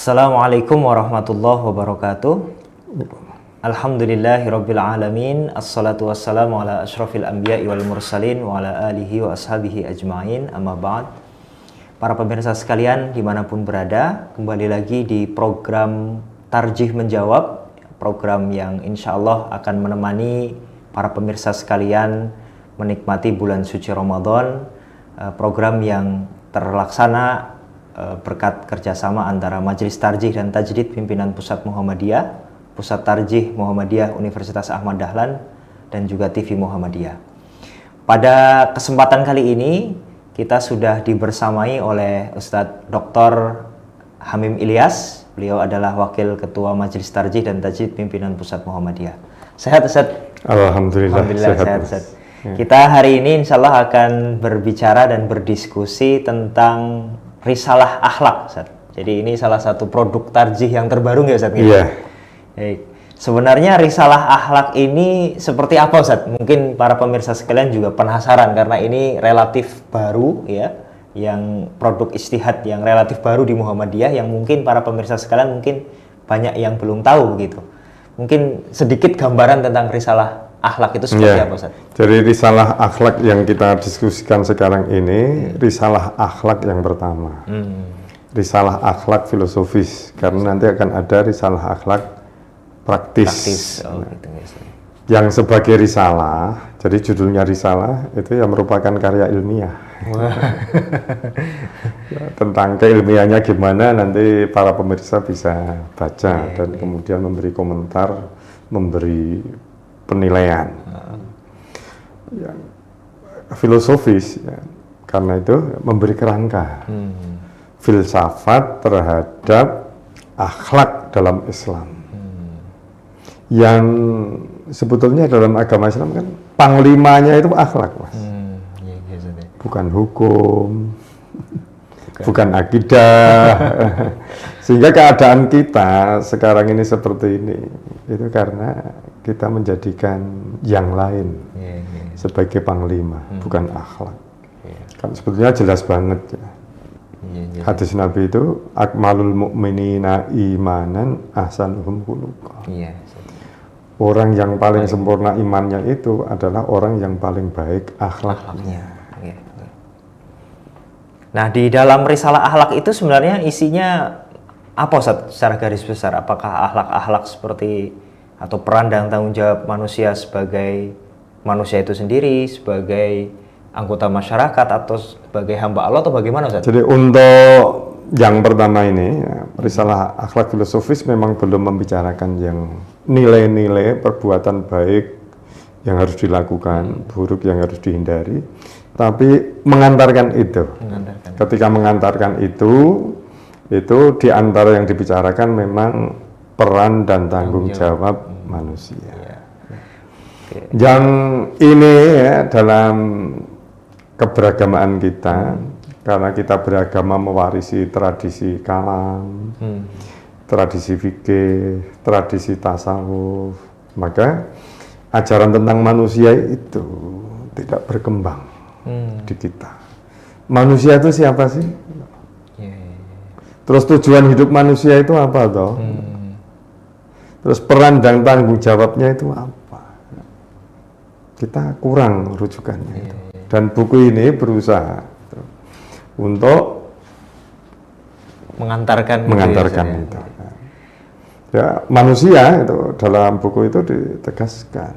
Assalamualaikum warahmatullahi wabarakatuh. Alhamdulillahirabbil alamin. Assalatu wassalamu ala asyrafil anbiya'i wal mursalin wa ala alihi wa ashabihi ajmain. Amma ba'd. Para pemirsa sekalian dimanapun berada, kembali lagi di program Tarjih Menjawab, program yang insya Allah akan menemani para pemirsa sekalian menikmati bulan suci Ramadan. Program yang terlaksana berkat kerjasama antara Majelis Tarjih dan Tajdid Pimpinan Pusat Muhammadiyah, Pusat Tarjih Muhammadiyah Universitas Ahmad Dahlan, dan juga TV Muhammadiyah. Pada kesempatan kali ini kita sudah dibersamai oleh Ustadz Dr. Hamim Ilyas. Beliau adalah Wakil Ketua Majelis Tarjih dan Tajdid Pimpinan Pusat Muhammadiyah. Sehat Ustadz? Alhamdulillah sehat Ustadz. Ya. Kita hari ini insya Allah akan berbicara dan berdiskusi tentang risalah akhlak, Ustaz. Jadi ini salah satu produk tarjih yang terbaru nggak, Ustaz? Iya. Sebenarnya risalah akhlak ini seperti apa, Ustaz? Mungkin para pemirsa sekalian juga penasaran karena ini relatif baru, ya, yang produk ijtihad yang relatif baru di Muhammadiyah, yang mungkin para pemirsa sekalian mungkin banyak yang belum tahu begitu. Mungkin sedikit gambaran tentang risalah akhlak itu seperti apa, Ustaz? Jadi risalah akhlak yang kita diskusikan sekarang ini risalah akhlak yang pertama. Risalah akhlak filosofis, karena nanti akan ada risalah akhlak praktis. Oh, gitu, Ustaz. Yang sebagai risalah, jadi judulnya risalah itu yang merupakan karya ilmiah. Tentang keilmiahnya gimana nanti para pemirsa bisa baca dan kemudian memberi komentar, memberi penilaian yang filosofis, ya. Karena itu memberi kerangka filsafat terhadap akhlak dalam Islam, yang sebetulnya dalam agama Islam kan panglimanya itu akhlak, Mas. Bukan hukum, bukan akidah. Sehingga keadaan kita sekarang ini seperti ini itu karena kita menjadikan yang lain sebagai panglima, bukan akhlak. Kan sebetulnya jelas banget, ya. Hadis Nabi itu akmalul mu'minina imanan ahsanuhum khuluqa. Orang yang paling sempurna imannya itu adalah orang yang paling baik akhlaknya. Nah, di dalam risalah akhlak itu sebenarnya isinya apa, Ustaz, secara garis besar? Apakah akhlak-akhlak seperti atau peran dan tanggung jawab manusia sebagai manusia itu sendiri, sebagai anggota masyarakat, atau sebagai hamba Allah, atau bagaimana, Ustaz? Jadi untuk yang pertama ini, risalah akhlak filosofis memang belum membicarakan yang nilai-nilai perbuatan baik yang harus dilakukan, buruk yang harus dihindari, tapi mengantarkan itu. Ketika mengantarkan itu di antara yang dibicarakan memang peran dan tanggung jawab manusia. Yang ini, ya, dalam keberagamaan kita, karena kita beragama mewarisi tradisi kalam, tradisi fikih, tradisi tasawuf, maka ajaran tentang manusia itu tidak berkembang di kita. Manusia itu siapa sih? Terus tujuan hidup manusia itu apa toh? Terus peran dan tanggung jawabnya itu apa? Kita kurang rujukannya itu. Dan buku ini berusaha untuk mengantarkan itu. Ya, manusia itu dalam buku itu ditegaskan.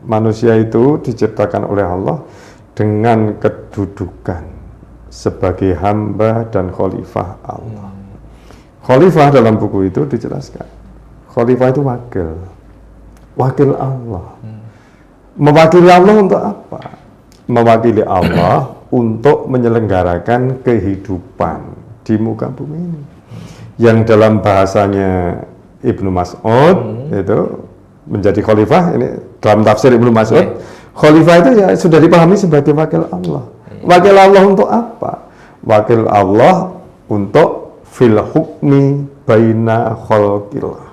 Manusia itu diciptakan oleh Allah dengan kedudukan sebagai hamba dan khalifah Allah. Khalifah dalam buku itu dijelaskan. Khalifah itu wakil Allah. Mewakili Allah untuk apa? Mewakili Allah untuk menyelenggarakan kehidupan di muka bumi ini. Yang dalam bahasanya Ibnu Mas'ud itu menjadi khalifah, ini dalam tafsir Ibnu Mas'ud, khalifah itu ya sudah dipahami sebagai wakil Allah. Wakil Allah untuk apa? Wakil Allah untuk fil hukmi baina khalqillah.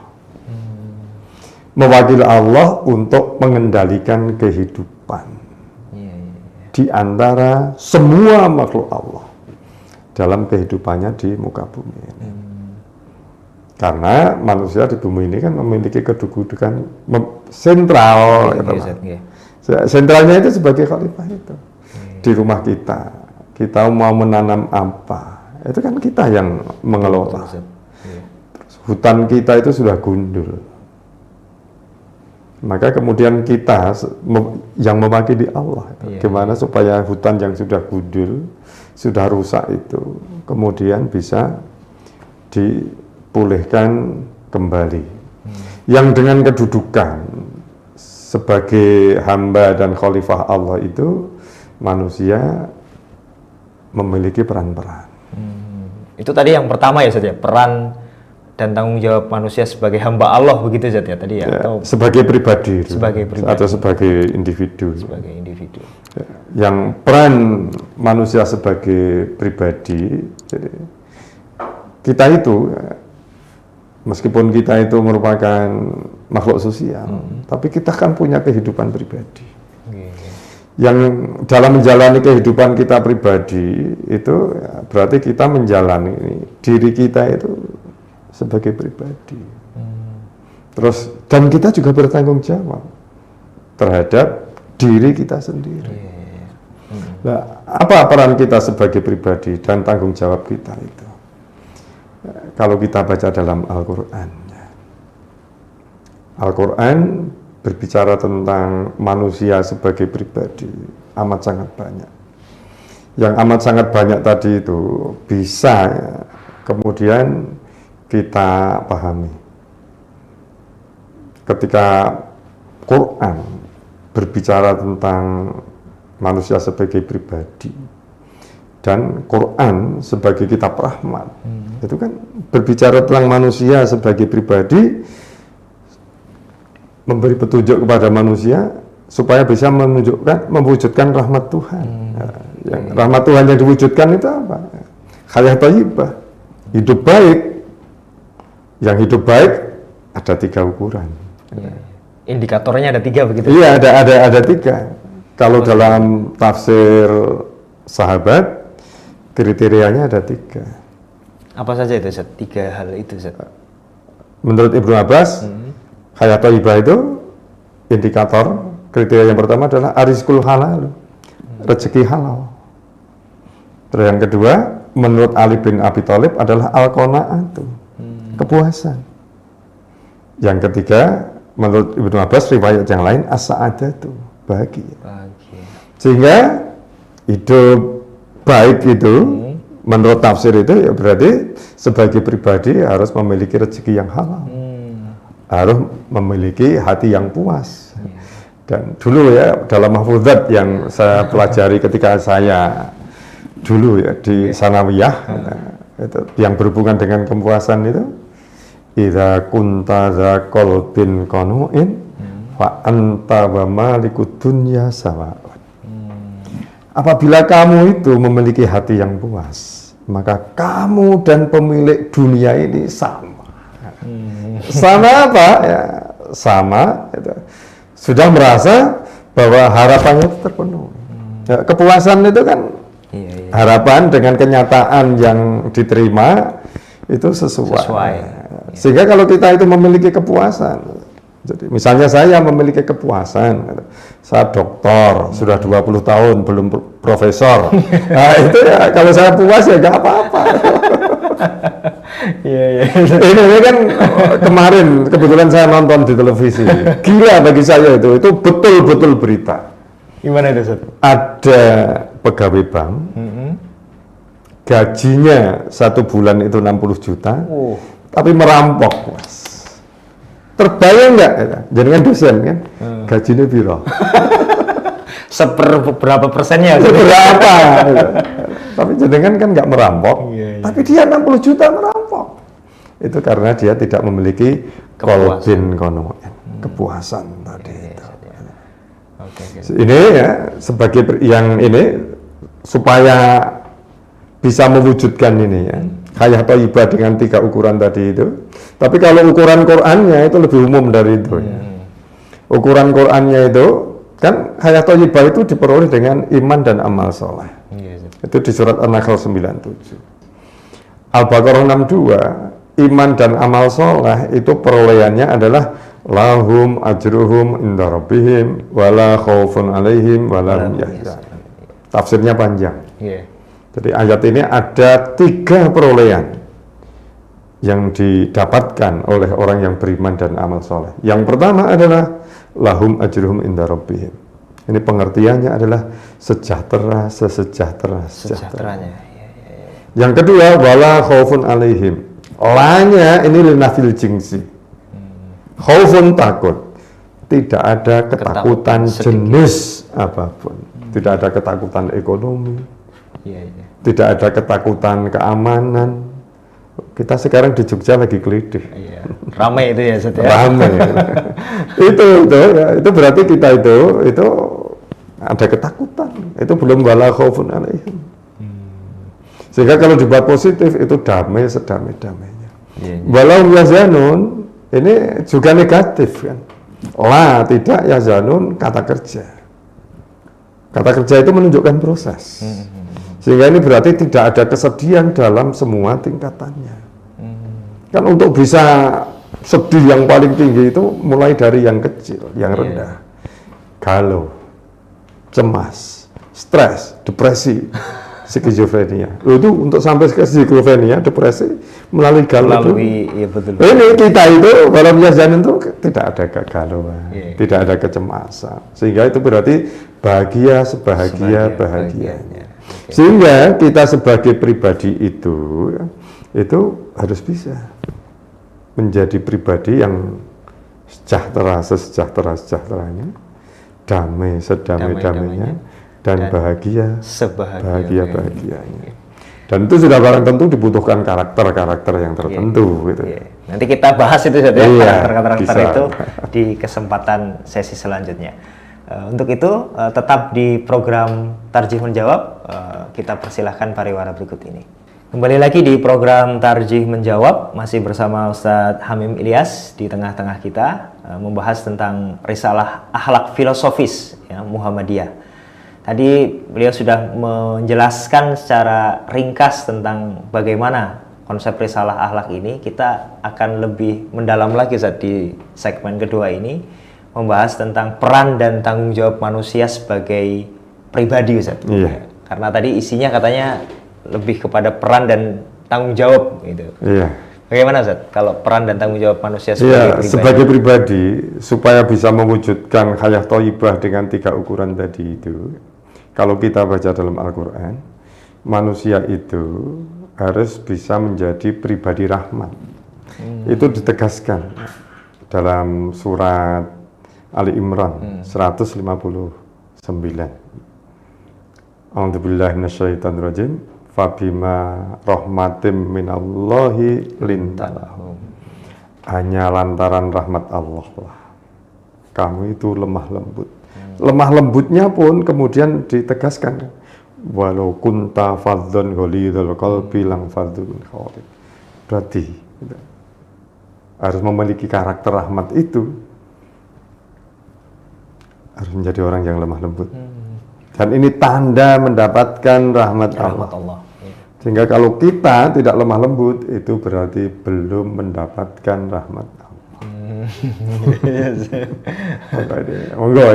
Mewakili Allah untuk mengendalikan kehidupan di antara semua makhluk Allah dalam kehidupannya di muka bumi ini. Karena manusia di bumi ini kan memiliki kedudukan sentral, gitu lah. Sentralnya itu sebagai khalifah itu di rumah kita. Kita mau menanam apa, itu kan kita yang mengelola. Hutan kita itu sudah gundul, maka kemudian kita yang mewakili Allah. Gimana supaya hutan yang sudah gundul, sudah rusak itu kemudian bisa dipulihkan kembali. Yang dengan kedudukan sebagai hamba dan khalifah Allah itu, manusia memiliki peran-peran. Itu tadi yang pertama ya Ustaz ya, peran dan tanggung jawab manusia sebagai hamba Allah, begitu Ustaz ya tadi ya? Atau sebagai pribadi, atau sebagai individu. Sebagai individu. Yang peran manusia sebagai pribadi, jadi kita itu, meskipun kita itu merupakan makhluk sosial, tapi kita kan punya kehidupan pribadi. Yang dalam menjalani kehidupan kita pribadi itu berarti kita menjalani diri kita itu sebagai pribadi. Terus dan kita juga bertanggung jawab terhadap diri kita sendiri. Nah, apa peran kita sebagai pribadi dan tanggung jawab kita itu? Kalau kita baca dalam Al-Quran, Al-Quran berbicara tentang manusia sebagai pribadi amat sangat banyak. Yang amat sangat banyak tadi itu bisa kemudian kita pahami ketika Quran berbicara tentang manusia sebagai pribadi dan Quran sebagai kitab rahmat. Itu kan berbicara tentang manusia sebagai pribadi, memberi petunjuk kepada manusia supaya bisa mewujudkan rahmat Tuhan. Yang rahmat Tuhan yang diwujudkan itu apa? Hayah thayyibah, hidup baik. Yang hidup baik ada 3 ukuran. Indikatornya ada 3 begitu? Iya, ada 3. Kalau dalam tafsir sahabat, kriterianya ada 3. Apa saja itu Ustaz? 3 hal itu Ustaz? Menurut Ibnu Abbas, hayat thayyibah itu indikator, kriteria yang pertama adalah arizkul halal, rezeki halal. Terus yang kedua, menurut Ali bin Abi Thalib adalah al-qanaatu, kepuasan. Yang ketiga, menurut Ibnu Abbas, riwayat yang lain as-sa'adatu, bahagia. Sehingga hidup baik itu menurut tafsir itu ya berarti sebagai pribadi harus memiliki rezeki yang halal, harus memiliki hati yang puas. Dan dulu ya dalam mahfuzat yang saya pelajari ketika saya dulu ya di sanawiyah, itu yang berhubungan dengan kepuasan itu, idza kunta za qalbin qanu'in fa anta wa malikud dunya sawa. Apabila kamu itu memiliki hati yang puas, maka kamu dan pemilik dunia ini sama. Sama apa? Ya, sama. Itu. Sudah merasa bahwa harapannya itu terpenuhi. Ya, kepuasan itu kan harapan dengan kenyataan yang diterima itu sesuai. Sehingga kalau kita itu memiliki kepuasan, jadi misalnya saya memiliki kepuasan, saya doktor, sudah 20 tahun belum profesor. Nah itu ya kalau saya puas ya nggak apa-apa. Ini kan kemarin kebetulan saya nonton di televisi, gila bagi saya itu betul-betul berita. Gimana itu Ustaz? Ada pegawai bank, gajinya 1 bulan itu 60 juta, tapi merampok, Mas. Terbayang nggak? Jangan dosen kan, gajinya biro. Seberapa persennya? Seberapa? Tapi jenengan kan nggak merampok, tapi dia 60 juta merampok. Itu karena dia tidak memiliki qalbin qanu'in, kepuasan tadi itu. Ini ya sebagai yang ini supaya bisa mewujudkan ini ya. Hayah thayyibah dengan 3 ukuran tadi itu. Tapi kalau ukuran Qur'annya itu lebih umum dari itu ya. Ukuran Qur'annya itu kan hayah thayyibah itu diperoleh dengan iman dan amal soleh. Itu di surat An-Nahl 97. Al-Baqarah 62 iman dan amal soleh itu perolehannya adalah lahum ajruhum inda rabbihim wala khaufun alaihim wala hum yahzanun. Tafsirnya panjang. Jadi ayat ini ada 3 perolehan yang didapatkan oleh orang yang beriman dan amal soleh. Yang pertama adalah lahum ajruhum inda rabbihim. Ini pengertiannya adalah sejahtera, sejahteranya. Yang kedua, wala khaufun alaihim. La-nya ini linafil jingsi. Khaufun takut. Tidak ada ketakutan jenis apapun. Tidak ada ketakutan ekonomi. Tidak ada ketakutan keamanan. Kita sekarang di Jogja lagi kelidih. Ramai itu ya, Ustaz ya. Ramai. itu berarti kita itu ada ketakutan. Itu belum wala khaufun alaihim. Sehingga kalau dibuat positif itu damai sedamai-damainya. Walau yazanun ini juga negatif kan. La tidak yazanun kata kerja. Kata kerja itu menunjukkan proses. Sehingga ini berarti tidak ada kesedihan dalam semua tingkatannya. Kan untuk bisa sedih yang paling tinggi itu mulai dari yang kecil, yang rendah. Galau, cemas, stres, depresi, skizofrenia. Itu untuk sampai ke skizofrenia, depresi melalui galau itu. Iya betul. Ini kita itu kalau yazanun itu tidak ada kegalauan, tidak ada kecemasan. Sehingga itu berarti bahagia sebahagia-bahagianya. Sehingga kita sebagai pribadi itu harus bisa menjadi pribadi yang sejahteranya, damai sedamai-damainya, dan bahagia sebahagia-bahagianya. Dan itu sudah barang tentu dibutuhkan karakter-karakter yang tertentu. Gitu. Nanti kita bahas itu saja karakter-karakter itu di kesempatan sesi selanjutnya. Untuk itu tetap di program Tarjih Menjawab, kita persilahkan pariwara berikut ini. Kembali lagi di program Tarjih Menjawab, masih bersama Ustadz Hamim Ilyas di tengah-tengah kita, membahas tentang risalah akhlak filosofis ya, Muhammadiyah. Tadi beliau sudah menjelaskan secara ringkas tentang bagaimana konsep risalah akhlak ini. Kita akan lebih mendalam lagi Ustadz di segmen kedua ini, membahas tentang peran dan tanggung jawab manusia sebagai pribadi, Ustaz. Karena tadi isinya katanya lebih kepada peran dan tanggung jawab gitu. Bagaimana Ustaz kalau peran dan tanggung jawab manusia sebagai pribadi? Sebagai pribadi supaya bisa mewujudkan hayat thayyibah dengan 3 ukuran tadi itu. Kalau kita baca dalam Al-Qur'an, manusia itu harus bisa menjadi pribadi rahmat. Itu ditegaskan dalam surat Ali Imran 159. A'udzubillahi minasyaitonirrajim. Fabima rahmatim minallahi lintalahum. Hanya lantaran rahmat Allah lah kamu itu lemah lembut. Lemah lembutnya pun kemudian ditegaskan. Walau kunta fadhon ghalidhal qalbi lang fadhu min hawlik. Berarti harus memiliki karakter rahmat itu, harus menjadi orang yang lemah lembut. Dan ini tanda mendapatkan rahmat Allah. Sehingga kalau kita tidak lemah lembut, itu berarti belum mendapatkan rahmat Allah.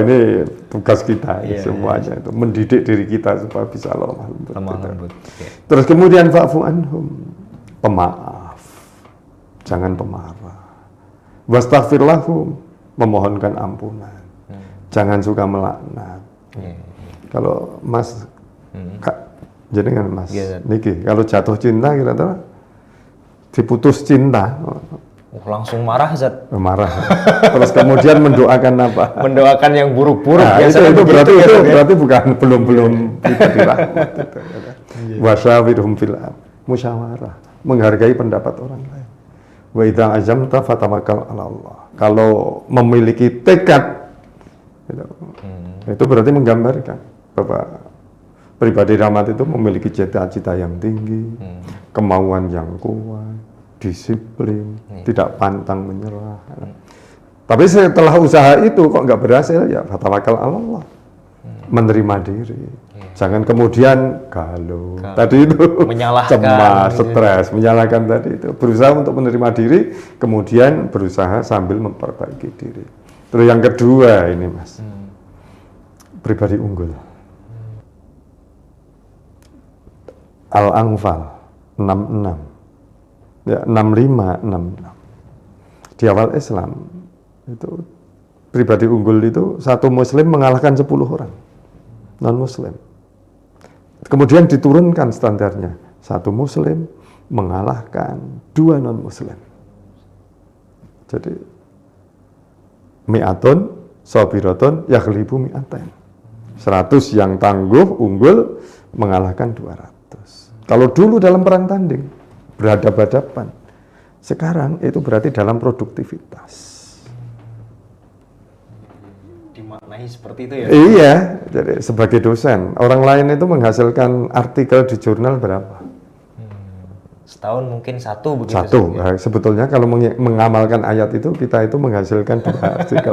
Ini tugas kita semuanya itu mendidik diri kita supaya bisa lemah lembut. Terus kemudian fa'fu anhum, pemaaf, jangan pemarah. Wastaghfir lahum, memohonkan ampunan. Jangan suka melaknat. Kalau Mas, Kak, jenengan Mas, niki, kalau jatuh cinta kira-kira diputus cinta, langsung marah Zat. Marah. Terus kemudian mendoakan apa? Mendoakan yang buruk-buruk. Nah, itu berarti belum pribadi rahmat. Wasyawirhum fil amr, musyawarah, menghargai pendapat orang lain. Wa idza azamta fatawakkal 'ala Allah. Kalau memiliki tekad, itu berarti menggambarkan bahwa pribadi rahmat itu memiliki cita-cita yang tinggi, kemauan yang kuat, disiplin, tidak pantang menyerah. Tapi setelah usaha itu kok nggak berhasil, ya fatawakal Allah, menerima diri. Jangan kemudian galau. Tadi itu Menyalahkan, cemas, gitu. stres, menyalahkan tadi itu. Berusaha untuk menerima diri, kemudian berusaha sambil memperbaiki diri. Terus yang kedua ini Mas, pribadi unggul. Al-Anfal 66, ya 65, 66. Di awal Islam itu pribadi unggul itu satu Muslim mengalahkan 10 orang non Muslim. Kemudian diturunkan standarnya, satu Muslim mengalahkan 2 non Muslim. Jadi mi'atun sabiratun yaghlibu mi'atain. 100 yang tangguh, unggul mengalahkan 200. Kalau dulu dalam perang tanding berhadapan-hadapan, sekarang itu berarti dalam produktivitas. Dimaknai seperti itu ya? Iya, jadi sebagai dosen, orang lain itu menghasilkan artikel di jurnal berapa? Setahun mungkin 1 begitu. Satu. Nah, sebetulnya kalau mengamalkan ayat itu, kita itu menghasilkan 2 artikel.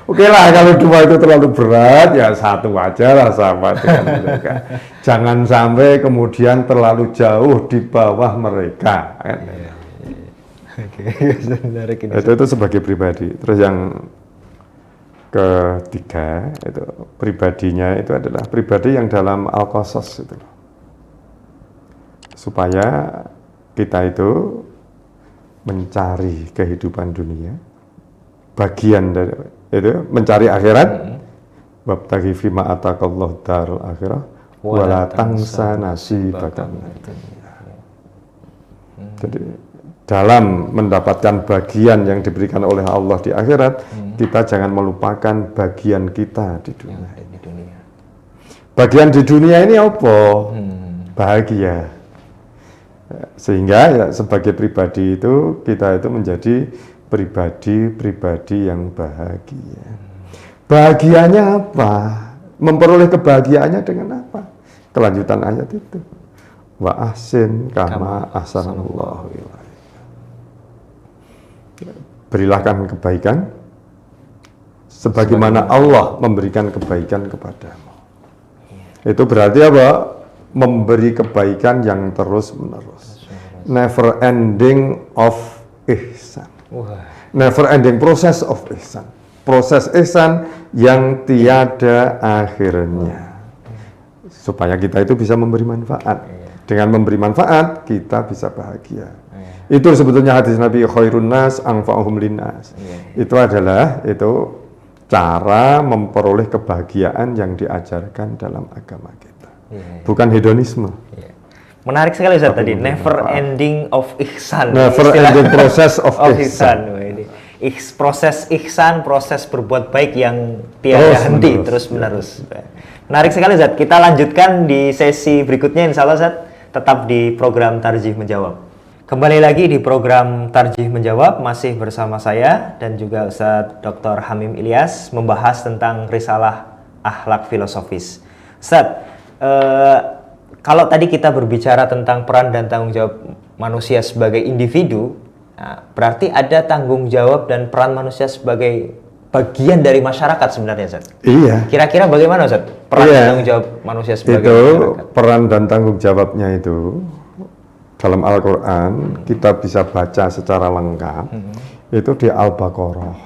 Oke lah, kalau 2 itu terlalu berat, ya 1 aja lah sama dengan mereka. Jangan sampai kemudian terlalu jauh di bawah mereka. Oke, menarik ini. Itu sebagai pribadi. Terus yang ketiga itu pribadinya itu adalah pribadi yang dalam al-qasas itu, supaya kita itu mencari kehidupan dunia, bagian dari itu mencari akhirat, wabtaghi fima ataqallahu darul akhirah wala tansa nasibaka minad dunya. Jadi dalam mendapatkan bagian yang diberikan oleh Allah di akhirat, kita jangan melupakan bagian kita di dunia. Bagian di dunia ini apa? Bahagia. Sehingga ya, sebagai pribadi itu, kita itu menjadi pribadi yang bahagia. Bahagianya apa? Memperoleh kebahagiaannya dengan apa? Kelanjutan ayat itu. Wa ahsin kama ahsanallahu ilaik. Berilakan kebaikan sebagaimana Allah memberikan kebaikan kepadamu. Itu berarti apa? Memberi kebaikan yang terus-menerus. Never ending of ihsan. Never ending process of ihsan. Proses ihsan yang tiada akhirnya. Supaya kita itu bisa memberi manfaat. Dengan memberi manfaat, kita bisa bahagia. Itu sebetulnya hadis Nabi khairun nas anfa'uhum linnas. Itu adalah cara memperoleh kebahagiaan yang diajarkan dalam agama kita. Bukan hedonisme. Menarik sekali Ustaz tadi, never ending of ihsan. Never ending process of ihsan. Proses ihsan, proses berbuat baik yang tiada henti, terus menerus. Menarik sekali Ustaz. Kita lanjutkan di sesi berikutnya insya Allah Ustaz, tetap di program Tarjih Menjawab. Kembali lagi di program Tarjih Menjawab, masih bersama saya dan juga Ustadz Dr. Hamim Ilyas membahas tentang risalah akhlak filosofis. Ustadz, kalau tadi kita berbicara tentang peran dan tanggung jawab manusia sebagai individu, nah, berarti ada tanggung jawab dan peran manusia sebagai bagian dari masyarakat sebenarnya Ustadz. Iya. Kira-kira bagaimana Ustadz peran dan tanggung jawab manusia sebagai masyarakat? Peran dan tanggung jawabnya itu dalam Al-Quran kita bisa baca secara lengkap, itu di Al-Baqarah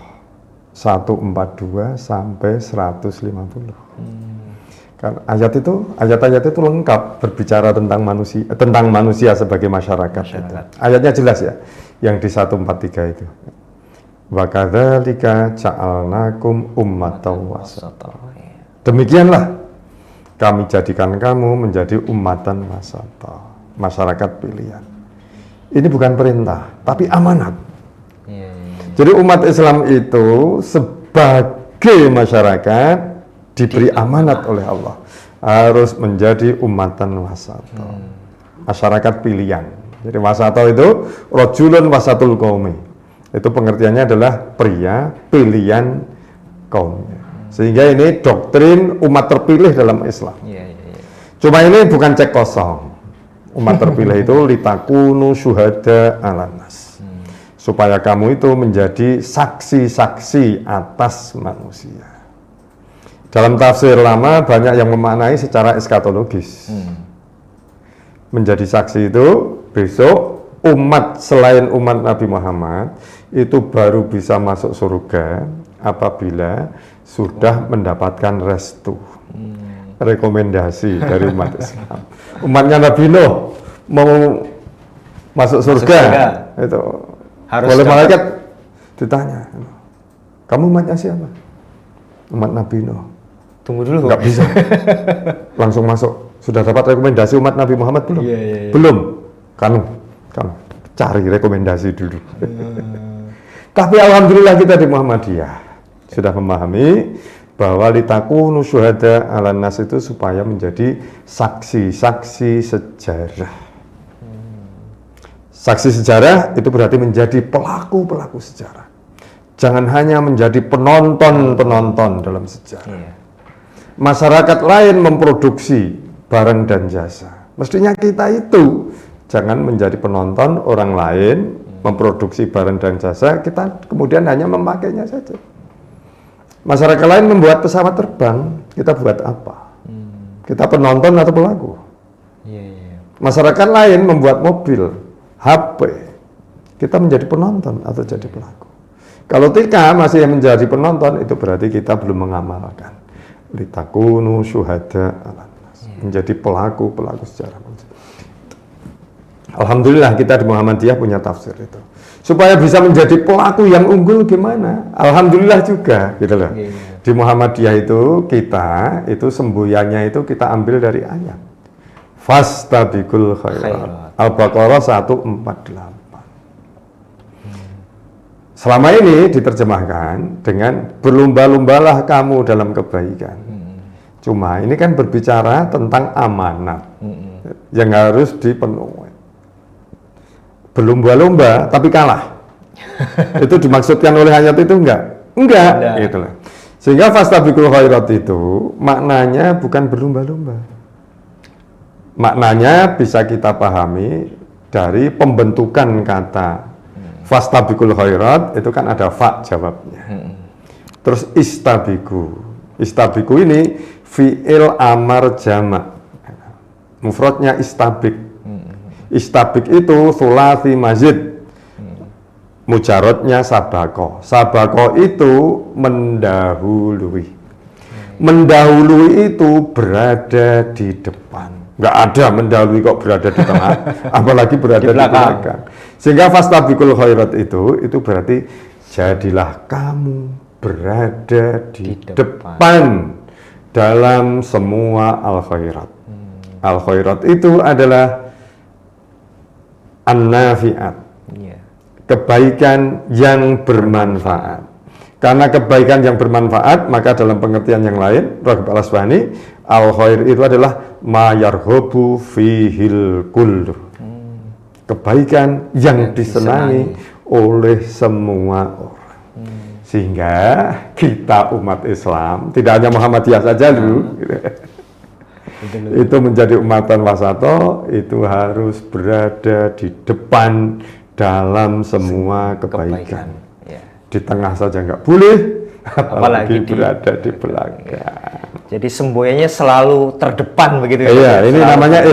142 sampai 150. Kan ayat-ayat itu lengkap berbicara tentang manusia sebagai masyarakat. Ayatnya jelas ya, yang di 143 itu. Wa kadzalika ja'alnakum ummatan wasata. Demikianlah kami jadikan kamu menjadi ummatan wasata. Masyarakat pilihan. Ini bukan perintah, tapi amanat. Jadi umat Islam itu sebagai masyarakat diberi amanat oleh Allah, harus menjadi ummatan wasata. Masyarakat pilihan. Jadi wasata itu rajulun wasatul qaumi. Itu pengertiannya adalah pria pilihan kaumnya. Sehingga ini doktrin umat terpilih dalam Islam. Cuma ini bukan cek kosong. Umat terpilih itu litakunu syuhada ala nas. Supaya kamu itu menjadi saksi-saksi atas manusia. Dalam tafsir lama banyak yang memaknai secara eskatologis. Menjadi saksi itu besok umat selain umat Nabi Muhammad itu baru bisa masuk surga apabila sudah mendapatkan restu, rekomendasi dari umat Islam. Umatnya Nabi Nuh mau masuk surga. Itu harus oleh malaikat ditanya, kamu umatnya siapa? Umat Nabi Nuh. Tunggu dulu. Nggak bisa. Langsung masuk. Sudah dapat rekomendasi umat Nabi Muhammad belum? Iya. Belum. Kamu cari rekomendasi dulu. Tapi alhamdulillah kita di Muhammadiyah sudah memahami bahwa litakunu syuhada 'alan nas itu supaya menjadi saksi-saksi sejarah. Saksi sejarah itu berarti menjadi pelaku-pelaku sejarah. Jangan hanya menjadi penonton-penonton dalam sejarah. Iya. Masyarakat lain memproduksi barang dan jasa. Mestinya kita itu jangan menjadi penonton orang lain memproduksi barang dan jasa, kita kemudian hanya memakainya saja. Masyarakat lain membuat pesawat terbang, kita buat apa? Kita penonton atau pelaku? Iya. Masyarakat lain membuat mobil, HP, kita menjadi penonton atau jadi pelaku? Kalau kita masih menjadi penonton, itu berarti kita belum mengamalkan. Litakunu syuhada 'alan nas, menjadi pelaku-pelaku sejarah. Alhamdulillah kita di Muhammadiyah punya tafsir itu. Supaya bisa menjadi pelaku yang unggul gimana? Alhamdulillah juga, gitu loh. Di Muhammadiyah itu kita itu semboyannya itu kita ambil dari ayat. Fastabiqul khairat. Al-Baqarah 148. Selama ini diterjemahkan dengan berlomba-lombalah kamu dalam kebaikan. Cuma ini kan berbicara tentang amanat yang harus dipenuhi. Berlomba-lomba tapi kalah. Itu dimaksudkan oleh ayat itu enggak? Enggak. Gitu loh. Sehingga fastabiqul khairat itu maknanya bukan berlomba-lomba. Maknanya bisa kita pahami dari pembentukan kata fastabiqul khairat itu kan ada fa jawabnya. Terus istabiqu. Istabiqu ini fi'il amar jamak. Mufradnya istabiq. Istabiq itu sulasi mazid. Mujarotnya sabako. Sabako itu mendahului. Mendahului itu berada di depan. Nggak ada mendahului kok berada di tengah, apalagi berada di belakang. Sehingga fastabiqul khairat itu berarti jadilah kamu berada di depan dalam semua al-khairat. Al-khairat itu adalah an-nafi'at, kebaikan yang bermanfaat. Karena kebaikan yang bermanfaat, maka dalam pengertian yang lain, Raghib Al-Asbahani, al-khair itu adalah ma yarghabu fihil kull. Kebaikan yang disenangi oleh semua orang. Sehingga kita umat Islam, tidak hanya Muhammadiyah saja dulu, itu menjadi umatan wasato, itu harus berada di depan dalam semua kebaikan. Di tengah saja nggak boleh, apalagi berada di belakang. Jadi semboyannya selalu terdepan begitu ya? Iya, ini namanya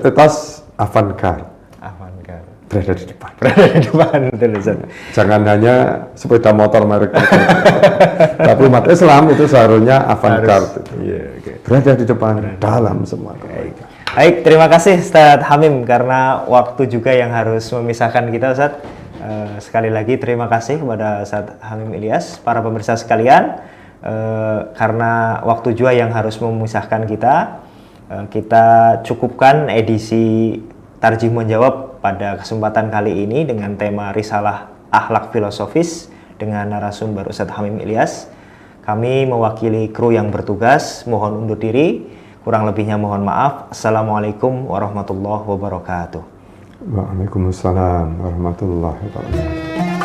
etos avant-garde. Berada di depan. Berada di depan, betul. Jangan hanya sepeda motor merek itu. Tapi umat Islam itu seharusnya avant-garde. Berada di depan dalam semua kebaikan. Baik, terima kasih Ustadz Hamim karena waktu juga yang harus memisahkan kita, Ustadz. Sekali lagi terima kasih kepada Ustadz Hamim Ilyas, para pemirsa sekalian. Karena waktu juga yang harus memisahkan kita, kita cukupkan edisi Tarjih Menjawab pada kesempatan kali ini dengan tema Risalah Akhlak Filosofis dengan narasumber Ustadz Hamim Ilyas. Kami mewakili kru yang bertugas, mohon undur diri. Kurang lebihnya mohon maaf. Assalamualaikum warahmatullahi wabarakatuh. Waalaikumsalam warahmatullahi wabarakatuh.